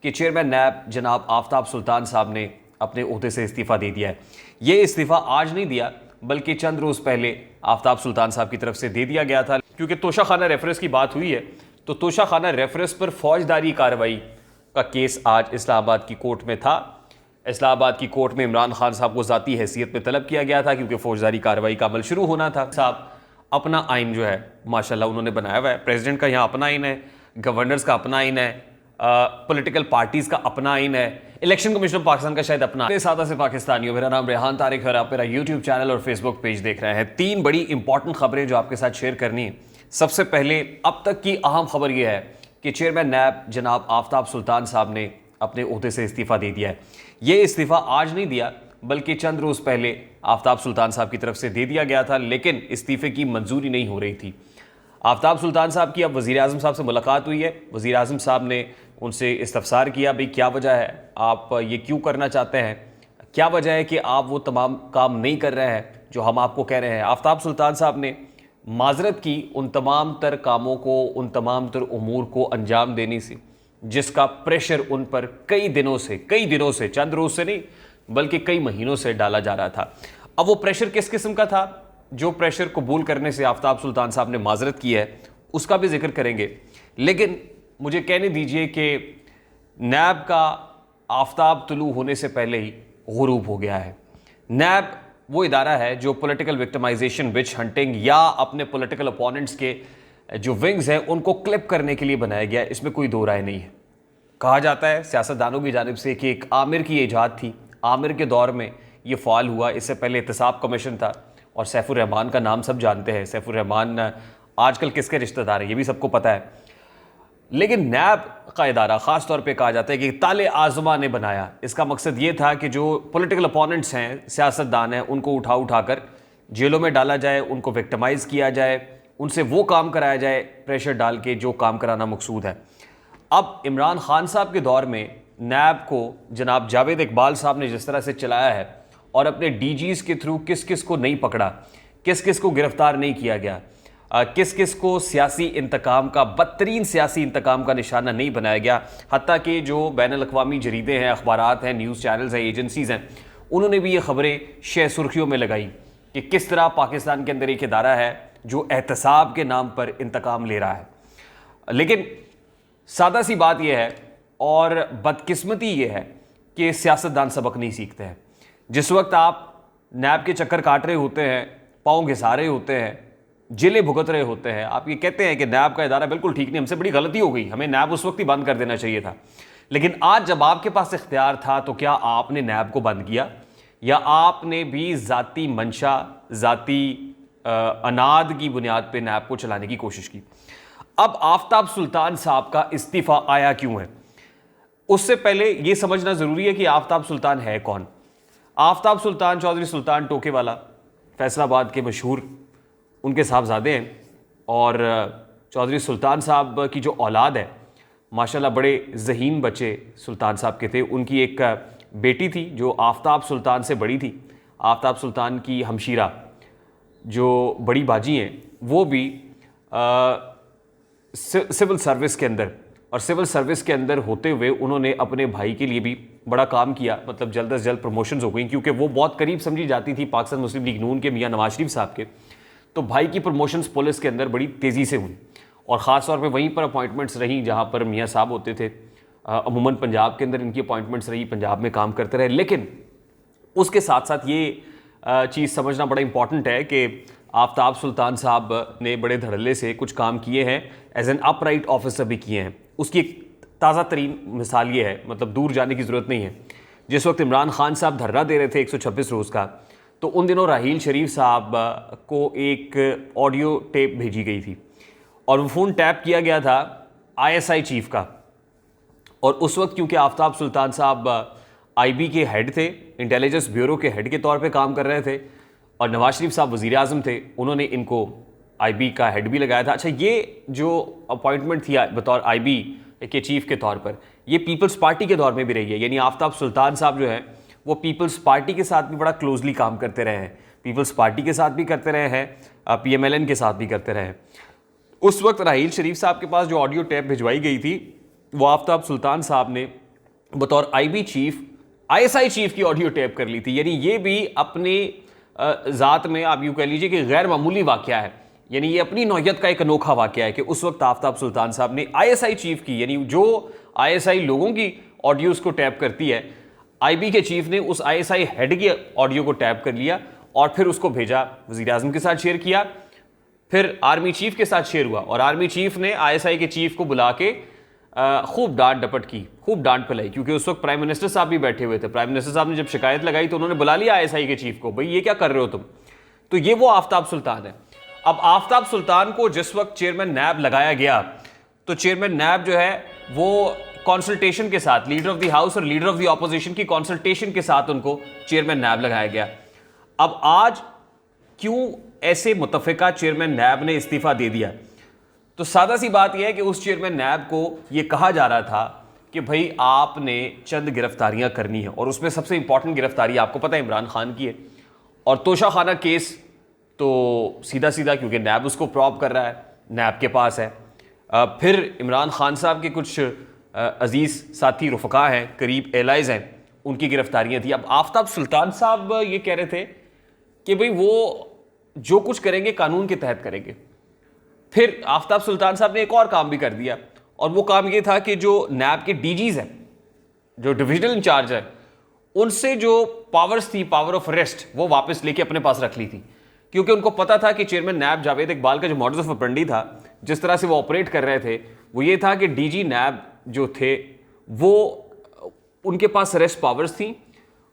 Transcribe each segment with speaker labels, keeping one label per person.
Speaker 1: कि चेयरमैन नैब जनाब आफ्ताब सुल्तान साहब ने अपने ओहदे से इस्तीफ़ा दे दिया है। ये इस्तीफ़ा आज नहीं दिया बल्कि चंद रोज़ पहले आफ्ताब सुल्तान साहब की तरफ से दे दिया गया था। क्योंकि तोशाखाना रेफरेंस की बात हुई है तो तोशाखाना रेफरेंस पर फौजदारी कार्रवाई का केस आज इस्लामाबाद की कोर्ट में था। इस्लामाबाद की कोर्ट में इमरान खान साहब को ज़ाती हैसियत में तलब किया गया था क्योंकि फौजदारी कार्रवाई का अमल शुरू होना था। साहब अपना आइन जो है माशाल्लाह उन्होंने बनाया हुआ है। प्रेसिडेंट का यहाँ अपना आइन है, गवर्नर्स का अपना आइन है, पॉलिटिकल पार्टीज का अपना आइन है, इलेक्शन कमीशन ऑफ पाकिस्तान का शायद अपना। सादा से पाकिस्तानियों, मेरा नाम रेहान तारिक है और आप मेरा यूट्यूब चैनल और फेसबुक पेज देख रहे हैं। 3 बड़ी इंपॉर्टेंट खबरें जो आपके साथ शेयर करनी है। सबसे पहले अब तक की अहम खबर यह है कि चेयरमैन नैब जनाब आफ्ताब सुल्तान साहब ने अपने ओहदे से इस्तीफ़ा दे दिया है। ये इस्तीफ़ा आज नहीं दिया बल्कि चंद रोज़ पहले आफ्ताब सुल्तान साहब की तरफ से दे दिया गया था, लेकिन इस्तीफ़े की मंजूरी नहीं हो रही थी। आफ्ताब सुल्तान साहब की अब वज़ीर आज़म साहब से मुलाकात हुई है। वज़ीर आज़म साहब ने उनसे इस्तफ़सार किया, भाई क्या वजह है, आप ये क्यों करना चाहते हैं, क्या वजह है कि आप वो तमाम काम नहीं कर रहे हैं जो हम आपको कह रहे हैं। आफ्ताब सुल्तान साहब ने माजरत की उन तमाम तर कामों को, उन तमाम तर उमूर को अंजाम देने से जिसका प्रेशर उन पर कई दिनों से, चंद रोज़ से नहीं बल्कि कई महीनों से डाला जा रहा था। अब वो प्रेशर किस किस्म का था, जो प्रेशर कबूल करने से आफ्ताब सुल्तान साहब ने माजरत की है, उसका भी जिक्र करेंगे। लेकिन मुझे कहने दीजिए कि नैब का आफ्ताब तुलू होने से पहले ही गुरूब हो गया है। नैब वो इदारा है जो पॉलिटिकल विक्टिमाइजेशन, विच हंटिंग या अपने पॉलिटिकल अपोनेंट्स के जो विंग्स हैं उनको क्लिप करने के लिए बनाया गया है। इसमें कोई दो राय नहीं है। कहा जाता है सियासतदानों की जानिब से कि एक आमिर की ईजाद थी, आमिर के दौर में ये फ़ाल हुआ। इससे पहले एहतसाब कमीशन था और सैफुर रहमान का नाम सब जानते हैं। सैफुर रहमान आजकल किसके रिश्तेदार हैं ये भी सबको पता है। लेकिन नैब का इदारा ख़ास तौर पे कहा जाता है कि ताले आज़मा ने बनाया। इसका मकसद ये था कि जो पॉलिटिकल अपोनेंट्स हैं, सियासतदान हैं, उनको उठा कर जेलों में डाला जाए, उनको विक्टिमाइज़ किया जाए, उनसे वो काम कराया जाए प्रेशर डाल के जो काम कराना मकसूद है। अब इमरान खान साहब के दौर में नैब को जनाब जावेद इकबाल साहब ने जिस तरह से चलाया है और अपने डीजीज़ के थ्रू किस किस को नहीं पकड़ा, किस किस को गिरफ्तार नहीं किया गया, किस किस को सियासी इंतकाम का, बदतरीन सियासी इंतकाम का निशाना नहीं बनाया गया। हत्ता कि जो बैनुल अक़वामी जरीदे हैं, अखबारात हैं, न्यूज़ चैनल्स हैं, एजेंसीज़ हैं, उन्होंने भी ये खबरें शह सुर्खियों में लगाई कि किस तरह पाकिस्तान के अंदर एक इदारा है जो एहतसाब के नाम पर इंतकाम ले रहा है। लेकिन सादा सी बात यह है और बदकिस्मती ये है कि सियासतदान सबक नहीं सीखते हैं। जिस वक्त आप नैब के चक्कर काट रहे होते हैं, पाँव घिसा रहे होते हैं, जेलें भुगत रहे होते हैं, आप ये कहते हैं कि नैब का इदारा बिल्कुल ठीक नहीं, हमसे बड़ी गलती हो गई, हमें नैब उस वक्त ही बंद कर देना चाहिए था। लेकिन आज जब आपके पास इख्तियार था तो क्या आपने नैब को बंद किया या आपने भी ज़ाती मंशा, ज़ाती अनाद की बुनियाद पर नैब को चलाने की कोशिश की। अब आफ्ताब सुल्तान साहब का इस्तीफ़ा आया क्यों है, उससे पहले यह समझना ज़रूरी है कि आफ्ताब सुल्तान है कौन। आफ्ताब सुल्तान चौधरी सुल्तान टोकेवाला फैसलाबाद के मशहूर उनके साहबजादे हैं और चौधरी सुल्तान साहब की जो औलाद है माशाल्लाह बड़े ज़हीन बच्चे सुल्तान साहब के थे। उनकी एक बेटी थी जो आफ्ताब सुल्तान से बड़ी थी। आफ्ताब सुल्तान की हमशीरा जो बड़ी बाजी हैं वो भी सिविल सर्विस के अंदर, और सिविल सर्विस के अंदर होते हुए उन्होंने अपने भाई के लिए भी बड़ा काम किया। मतलब जल्द से जल्द प्रमोशंस हो गई क्योंकि वो बहुत करीब समझी जाती थी पाकिस्तान मुस्लिम लीग नून के मियां नवाज शरीफ साहब के। तो भाई की प्रमोशंस पुलिस के अंदर बड़ी तेज़ी से हुई और ख़ास तौर पे वहीं पर अपॉइंटमेंट्स रहीं जहाँ पर मियाँ साहब होते थे। अमूमन पंजाब के अंदर इनकी अपॉइंटमेंट्स रही, पंजाब में काम करते रहे। लेकिन उसके साथ साथ ये चीज़ समझना बड़ा इंपॉर्टेंट है कि आफ्ताब सुल्तान साहब ने बड़े धड़ल्ले से कुछ काम किए हैं, एज एन अपराइट ऑफिसर भी किए हैं। उसकी एक ताज़ा तरीन मिसाल ये है, मतलब दूर जाने की ज़रूरत नहीं है। जिस वक्त इमरान खान साहब धरना दे रहे थे 126 रोज़ का, तो उन दिनों राहील शरीफ साहब को एक ऑडियो टेप भेजी गई थी और वो फ़ोन टैप किया गया था ISI चीफ का। और उस वक्त क्योंकि आफ्ताब सुल्तान साहब IB के हेड थे, इंटेलिजेंस ब्यूरो के हेड के तौर पे काम कर रहे थे और नवाज शरीफ साहब वज़ीर आज़म थे, उन्होंने इनको IB का हेड भी लगाया था। अच्छा, ये जो अपॉइंटमेंट थी बतौर IB के चीफ के तौर पर, ये पीपल्स पार्टी के दौर में भी रही है। यानी आफ्ताब सुल्तान साहब जो है वो पीपल्स पार्टी के साथ भी बड़ा क्लोजली काम करते रहे हैं, पीपल्स पार्टी के साथ भी करते रहे हैं, PMLN के साथ भी करते रहे हैं। उस वक्त राहील शरीफ साहब के पास जो ऑडियो टेप भिजवाई गई थी वो आफ्ताब सुल्तान साहब ने बतौर आईबी चीफ आईएसआई चीफ की ऑडियो टेप कर ली थी। यानी ये भी अपने ज़ात में आप यूँ कह लीजिए कि गैर मामूली वाक़या है। यानी ये अपनी नौयत का एक अनोखा वाक़या है कि उस वक्त आफ्ताब सुल्तान साहब ने आईएसआई चीफ की, यानी जो आईएसआई लोगों की ऑडियोज़ को टैप करती है, आईबी के चीफ ने उस आईएसआई हेड की ऑडियो को टैप कर लिया और फिर उसको भेजा, वज़ीर-ए-आज़म के साथ शेयर किया, फिर आर्मी चीफ के साथ शेयर हुआ और आर्मी चीफ ने आईएसआई के चीफ को बुला के खूब डांट डपट की, खूब डांट पिलाई, क्योंकि उस वक्त प्राइम मिनिस्टर साहब भी बैठे हुए थे। प्राइम मिनिस्टर साहब ने जब शिकायत लगाई तो उन्होंने बुला लिया आईएसआई के चीफ को, भाई ये क्या कर रहे हो तुम। तो ये वो आफ्ताब सुल्तान है। अब आफ्ताब सुल्तान को जिस वक्त चेयरमैन नैब लगाया गया तो चेयरमैन नैब जो है वो कंसल्टेशन के साथ, लीडर ऑफ द हाउस और लीडर ऑफ द ऑपोजिशन की कंसल्टेशन के साथ उनको चेयरमैन नैब लगाया गया। अब आज क्यों ऐसे मुतफ़िका चेयरमैन नैब ने इस्तीफा दे दिया, तो सादा सी बात यह है कि उस चेयरमैन नैब को यह कहा जा रहा था कि भाई आपने चंद गिरफ्तारियां करनी है और उसमें सबसे इंपॉर्टेंट गिरफ्तारी आपको पता है इमरान खान की है। और तोशाखाना केस तो सीधा सीधा, क्योंकि नैब उसको प्रॉप कर रहा है, नैब के पास है। फिर इमरान खान साहब के कुछ अजीज़ साथी रुफ़का हैं, करीब एलाइज़ हैं, उनकी गिरफ्तारियां थी। अब आफ्ताब सुल्तान साहब ये कह रहे थे कि भाई वो जो कुछ करेंगे कानून के तहत करेंगे। फिर आफ्ताब सुल्तान साहब ने एक और काम भी कर दिया और वो काम ये था कि जो नैब के डीजीज हैं, जो डिविजनल इंचार्ज है, उनसे जो पावर्स थी, पावर ऑफ अरेस्ट, वो वापस लेके अपने पास रख ली थी, क्योंकि उनको पता था कि चेयरमैन नैब जावेद इकबाल का जो मॉडस ऑफ ऑपरेंडी था, जिस तरह से वो ऑपरेट कर रहे थे, वो ये था कि डीजी नैब जो थे वो उनके पास अरेस्ट पावर्स थी,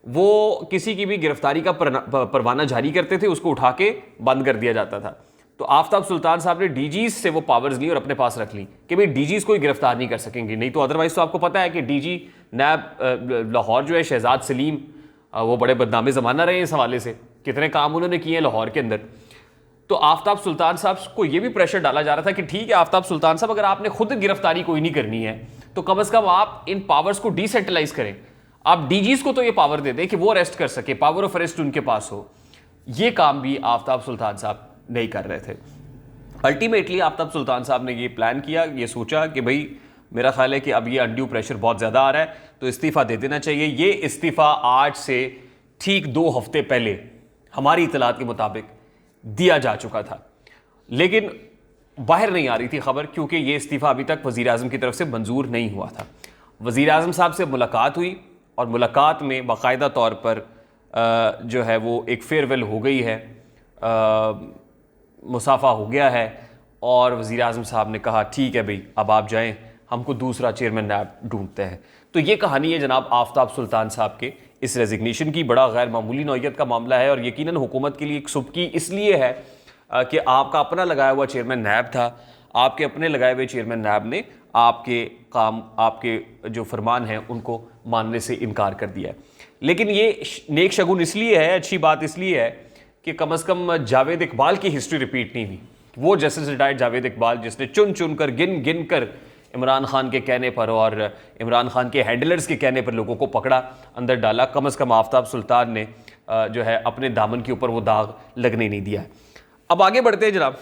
Speaker 1: वो किसी की भी गिरफ्तारी का परवाना जारी करते थे, उसको उठा के बंद कर दिया जाता था। तो आफ्ताब सुल्तान साहब ने डीजीज से वो पावर्स ली और अपने पास रख ली कि भाई डीजीज कोई गिरफ्तार नहीं कर सकेंगे, नहीं तो अदरवाइज तो आपको पता है कि डीजी नैब लाहौर जो है शहजाद सलीम, वो बड़े बदनामे ज़माना रहे इस हवाले से, कितने काम उन्होंने किए हैं लाहौर के अंदर। तो आफ्ताब सुल्तान साहब को ये भी प्रेशर डाला जा रहा था कि ठीक है आफ्ताब सुल्तान साहब, अगर आपने खुद गिरफ्तारी कोई नहीं करनी है तो कम अज़ कम आप इन पावर्स को डिसेंट्रलाइज करें, आप डीजीज को तो ये पावर दे दें कि वो अरेस्ट कर सके, पावर ऑफ अरेस्ट उनके पास हो। ये काम भी आफ्ताब सुल्तान साहब नहीं कर रहे थे। अल्टीमेटली आफ्ताब सुल्तान साहब ने ये प्लान किया, ये सोचा कि भाई मेरा ख्याल है कि अब ये अनड्यू प्रेशर बहुत ज़्यादा आ रहा है तो इस्तीफ़ा दे देना चाहिए। ये इस्तीफ़ा आज से ठीक 2 हफ्ते पहले हमारी इतलात के मुताबिक दिया जा चुका था, लेकिन बाहर नहीं आ रही थी खबर, क्योंकि ये इस्तीफ़ा अभी तक वज़ीर-ए-आज़म की तरफ से मंजूर नहीं हुआ था। वज़ीर-ए-आज़म साहब से मुलाकात हुई और मुलाकात में बाकायदा तौर पर जो है वो एक फेयरवेल हो गई है, मुसाफा हो गया है और वज़ीर-ए-आज़म साहब ने कहा ठीक है भाई अब आप जाएं, हमको दूसरा चेयरमैन नैब ढूंढते हैं। तो ये कहानी है जनाब आफ्ताब सुल्तान साहब के इस रेजिग्नेशन की। बड़ा गैर मामूली नौयत का मामला है और यकीनन हुकूमत के लिए एक सुबकी इसलिए है कि आपका अपना लगाया हुआ चेयरमैन नैब था, आपके अपने लगाए हुए चेयरमैन नैब ने आपके काम, आपके जो फरमान हैं उनको मानने से इनकार कर दिया है। लेकिन ये नेक शगुन इसलिए है, अच्छी बात इसलिए है कि कम अज़ कम जावेद इकबाल की हिस्ट्री रिपीट नहीं हुई। वो जस्टिस रिटायर्ड जावेद इकबाल जिसने चुन चुन कर गिन गिन कर इमरान खान के कहने पर और इमरान खान के हैंडलर्स के कहने पर लोगों को पकड़ा, अंदर डाला, कम अज़ कम आफ्ताब सुल्तान ने जो है अपने दामन के ऊपर वो दाग लगने नहीं दिया है। अब आगे बढ़ते हैं जनाब,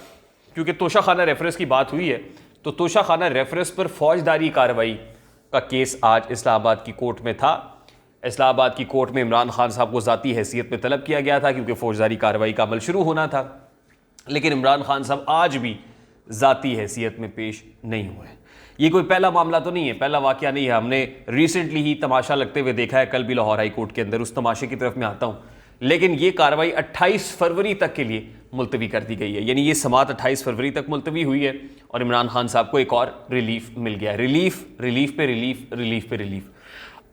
Speaker 1: क्योंकि तोशाखाना रेफरेंस की बात हुई है तो तोशाखाना रेफरेंस पर फौजदारी कार्रवाई का केस आज इस्लामाबाद की कोर्ट में था। इस्लामाबाद की कोर्ट में इमरान खान साहब को ज़ाती हैसियत में तलब किया गया था क्योंकि फौजदारी कार्रवाई का अमल शुरू होना था, लेकिन इमरान खान साहब आज भी ज़ाती हैसियत में पेश नहीं हुए। ये कोई पहला मामला तो नहीं है, पहला वाक़या नहीं है, हमने रिसेंटली ही तमाशा लगते हुए देखा है, कल भी लाहौर हाई कोर्ट के अंदर, उस तमाशे की तरफ मैं आता हूँ। लेकिन ये कार्रवाई 28 फरवरी तक के लिए मुलतवी कर दी गई है, यानी ये समात 28 फरवरी तक मुलतवी हुई है और इमरान खान साहब को एक और रिलीफ मिल गया है। रिलीफ पे रिलीफ।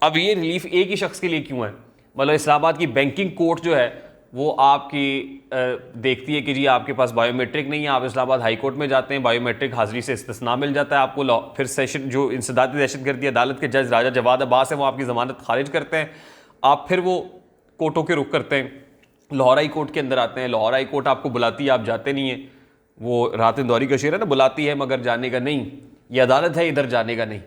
Speaker 1: अब ये रिलीफ एक ही शख्स के लिए क्यों है? मतलब इस्लामाबाद की बैंकिंग कोर्ट जो है वो आपकी देखती है कि जी आपके पास बायोमेट्रिक नहीं है, आप इस्लामाबाद हाई कोर्ट में जाते हैं, बायोमेट्रिक हाजिरी से इस्तिस्ना मिल जाता है आपको, फिर सेशन जो इंसदादी दहशतगर्दी अदालत के जज राजा जवाद अब्बास हैं वो आपकी ज़मानत खारिज करते हैं, आप फिर वो कोर्टों के रुख करते हैं, लाहौर हाई कोर्ट के अंदर आते हैं, लाहौर हाई कोर्ट आपको बुलाती है, आप जाते नहीं हैं। वो रात इंदौरी का शेर है ना, बुलाती है मगर जाने का नहीं, ये अदालत है, इधर जाने का नहीं।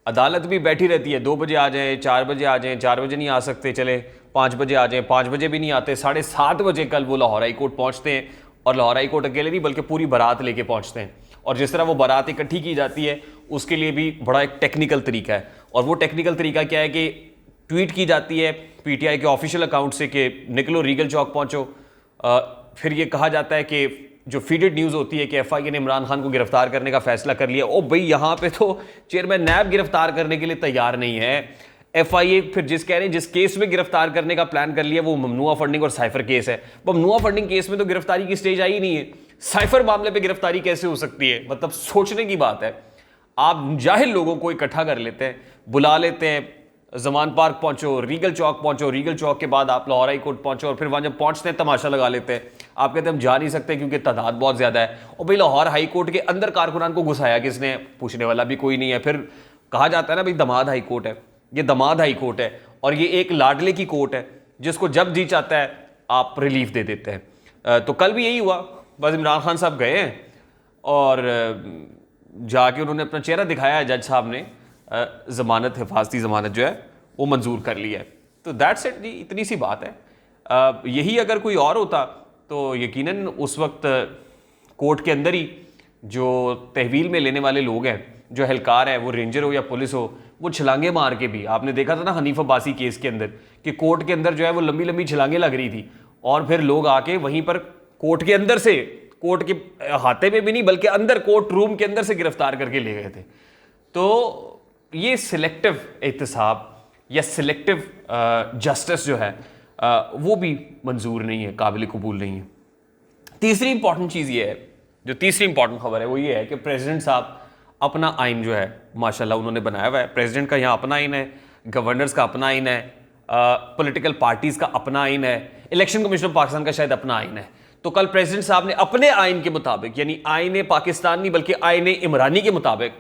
Speaker 1: अदालत भी बैठी रहती है, 2 बजे आ जाएँ, 4 बजे आ जाएँ, 4 बजे नहीं आ सकते, चले 5 बजे आ जाएँ, 5 बजे भी नहीं आते, 7:30 बजे कल वो लाहौर हाई कोर्ट पहुँचते हैं और लाहौर हाई कोर्ट अकेले नहीं बल्कि पूरी बारात लेके पहुँचते हैं। और जिस तरह वो बारात इकट्ठी की जाती है उसके लिए भी बड़ा एक टेक्निकल तरीका है, और वो टेक्निकल तरीका क्या है कि ट्वीट की जाती है पीटीआई के ऑफिशियल अकाउंट से कि निकलो रीगल चौक पहुंचो। फिर ये कहा जाता है कि जो फीडेड न्यूज़ होती है कि एफआईए ने इमरान खान को गिरफ्तार करने का फैसला कर लिया। ओ भाई, यहाँ पे तो चेयरमैन नैब गिरफ्तार करने के लिए तैयार नहीं है। एफआईए फिर कह रहे हैं जिस केस में गिरफ्तार करने का प्लान कर लिया वो ममनुआ फंडिंग और साइफर केस है। ममनुआ फंडिंग केस में तो गिरफ्तारी की स्टेज आई ही नहीं है, साइफर मामले पे गिरफ्तारी कैसे हो सकती है? मतलब सोचने की बात है। आप जाहिल लोगों को इकट्ठा कर लेते हैं, बुला लेते हैं, जमान पार्क पहुंचो, रीगल चौक पहुंचो, रीगल चौक के बाद आप लाहौर हाई कोर्ट पहुंचो, और फिर वहां जब पहुंचते हैं तमाशा लगा लेते हैं। आप कहते हैं हम जा नहीं सकते क्योंकि तादाद बहुत ज्यादा है। और भाई लाहौर हाई कोर्ट के अंदर कारकुनान को घुसाया किसने? पूछने वाला भी कोई नहीं है। फिर कहा जाता है ना भाई दमाद हाई कोर्ट है, ये दमाद हाई कोर्ट है और ये एक लाडले की कोर्ट है जिसको जब जी चाहता है आप रिलीफ दे देते हैं। तो कल भी यही हुआ, बस इमरान खान साहब गए हैं और जाके उन्होंने अपना चेहरा दिखाया है, जज साहब ने ज़मानत, हिफाजती ज़मानत जो है वो मंजूर कर ली है। तो दैट्स इट जी, इतनी सी बात है। यही अगर कोई और होता तो यकीनन उस वक्त कोर्ट के अंदर ही जो तहवील में लेने वाले लोग हैं, जो एहलकार है, वो रेंजर हो या पुलिस हो, वो छलांगे मार के भी, आपने देखा था ना हनीफ अब्बासी केस के अंदर कि कोर्ट के अंदर जो है वो लंबी लंबी छलांगे लग रही थी और फिर लोग आके वहीं पर कोर्ट के अंदर से, कोर्ट के हाथे में भी नहीं बल्कि अंदर कोर्ट रूम के अंदर से गिरफ्तार करके ले गए थे। तो ये सिलेक्टिव एहतसाब या सिलेक्टिव जस्टिस जो है वो भी मंजूर नहीं है, काबिल कबूल नहीं है। तीसरी इंपॉर्टेंट चीज़ ये है, जो तीसरी इंपॉर्टेंट खबर है वो ये है कि प्रेसिडेंट साहब अपना आइन जो है माशाल्लाह उन्होंने बनाया हुआ है। प्रेसिडेंट का यहाँ अपना आइन है, गवर्नर्स का अपना आइन है, पॉलिटिकल पार्टीज़ का अपना आइन है, इलेक्शन कमीशन ऑफ पाकिस्तान का शायद अपना आइन है। तो कल प्रेसिडेंट साहब ने अपने आइन के मुताबिक, यानी आइन पाकिस्तान नहीं बल्कि आइन इमरानी के मुताबिक,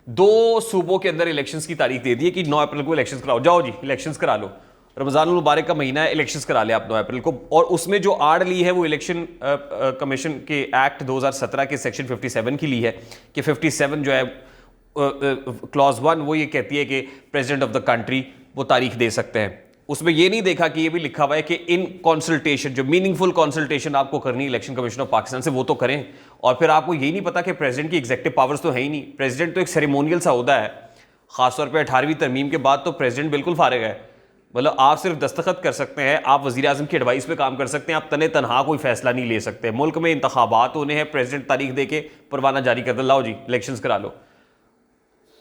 Speaker 1: 2 सूबों के अंदर इलेक्शंस की तारीख दे दी है कि 9 अप्रैल को इलेक्शंस कराओ, जाओ जी इलेक्शंस करा लो, रमज़ानुल मुबारक का महीना है, इलेक्शंस करा ले आप 9 अप्रैल को। और उसमें जो आड़ ली है वो इलेक्शन कमीशन के एक्ट 2017 के सेक्शन 57 की ली है कि 57 जो है क्लॉज 1 वो ये कहती है कि प्रेसिडेंट ऑफ द कंट्री वो तारीख दे सकते हैं। उसमें ये नहीं देखा कि ये भी लिखा हुआ है कि इन कंसल्टेशन, जो मीनिंगफुल कंसल्टेशन आपको करनी है इलेक्शन कमीशन ऑफ पाकिस्तान से, वो तो करें। और फिर आपको यही नहीं पता कि प्रेसिडेंट की एग्जेक्टिव पावर्स तो है ही नहीं, प्रेसिडेंट तो एक सेरेमोनियल सा होता है। खासतौर पर 18वीं तरमीम के बाद तो प्रेसिडेंट बिल्कुल फारिग है, मतलब आप सिर्फ दस्तखत कर सकते हैं, आप वज़ीर आज़म की एडवाइस पे काम कर सकते हैं, आप तने तनहा कोई फैसला नहीं ले सकते। मुल्क में इंतखाबात होने हैं, प्रेसिडेंट तारीख दे के परवाना जारी कर दे, लाओ जी इलेक्शंस करा लो।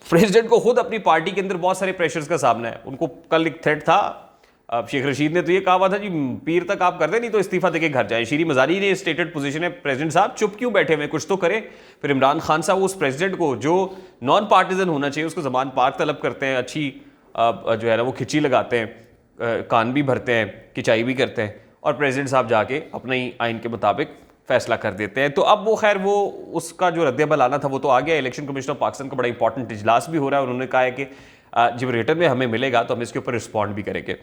Speaker 1: प्रेसिडेंट को खुद अपनी पार्टी के अंदर बहुत सारे प्रेशर्स का सामना है। उनको कल एक थ्रेट था, शेख रशीद ने तो ये कहा हुआ था जी पीर तक आप कर दें नहीं तो इस्तीफा देके घर जाए। शीरी मजारी ने स्टेटेड पोजीशन है, प्रेसिडेंट साहब चुप क्यों बैठे हुए, कुछ तो करें। फिर इमरान खान साहब उस प्रेसिडेंट को जो नॉन पार्टिजन होना चाहिए उसको जमान पार्क तलब करते हैं, अच्छी जो है ना वो खिंची लगाते हैं, कान भी भरते हैं, खिंचाई भी करते हैं, और प्रेसिडेंट साहब जाके अपने ही आइन के मुताबिक फैसला कर देते हैं। तो अब वो खैर वो उसका जो रद्द-ए-अमल आना था वो तो आ गया। इलेक्शन कमीशन ऑफ पाकिस्तान का बड़ा इंपॉर्टेंट इजलास भी हो रहा है, उन्होंने कहा है कि जब रिटर्न में हमें मिलेगा तो हम इसके ऊपर रिस्पॉन्ड भी करेंगे।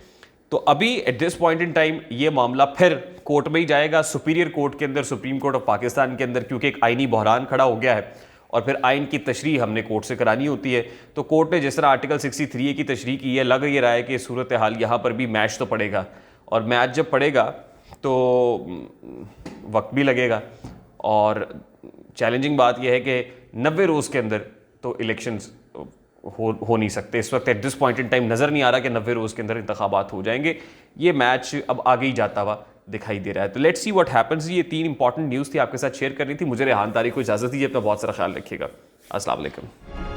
Speaker 1: तो अभी at this point in time ये मामला फिर कोर्ट में ही जाएगा, सुपीरियर कोर्ट के अंदर, सुप्रीम कोर्ट ऑफ पाकिस्तान के अंदर, क्योंकि एक आइनी बहरान खड़ा हो गया है और फिर आइन की तशरीह हमने कोर्ट से करानी होती है। तो कोर्ट ने जिस तरह आर्टिकल 63A की तशरीह की है, लग ये रहा है कि सूरत हाल यहाँ पर भी मैच तो पड़ेगा, और मैच जब पड़ेगा तो वक्त भी लगेगा। और चैलेंजिंग बात यह है कि 90 रोज़ के अंदर तो इलेक्शंस हो नहीं सकते। इस वक्त at this point in time नज़र नहीं आ रहा कि 90 रोज़ के अंदर इंतखाबात हो जाएंगे। ये मैच अब आगे ही जाता हुआ दिखाई दे रहा है। तो लेट्स सी व्हाट हैपेंस। ये 3 इंपॉर्टेंट न्यूज़ थी आपके साथ शेयर करनी थी। मुझे रेहान तारिक को इजाज़त दीजिए, अपना बहुत सारा ख्याल रखिएगा। अस्सलाम वालेकुम।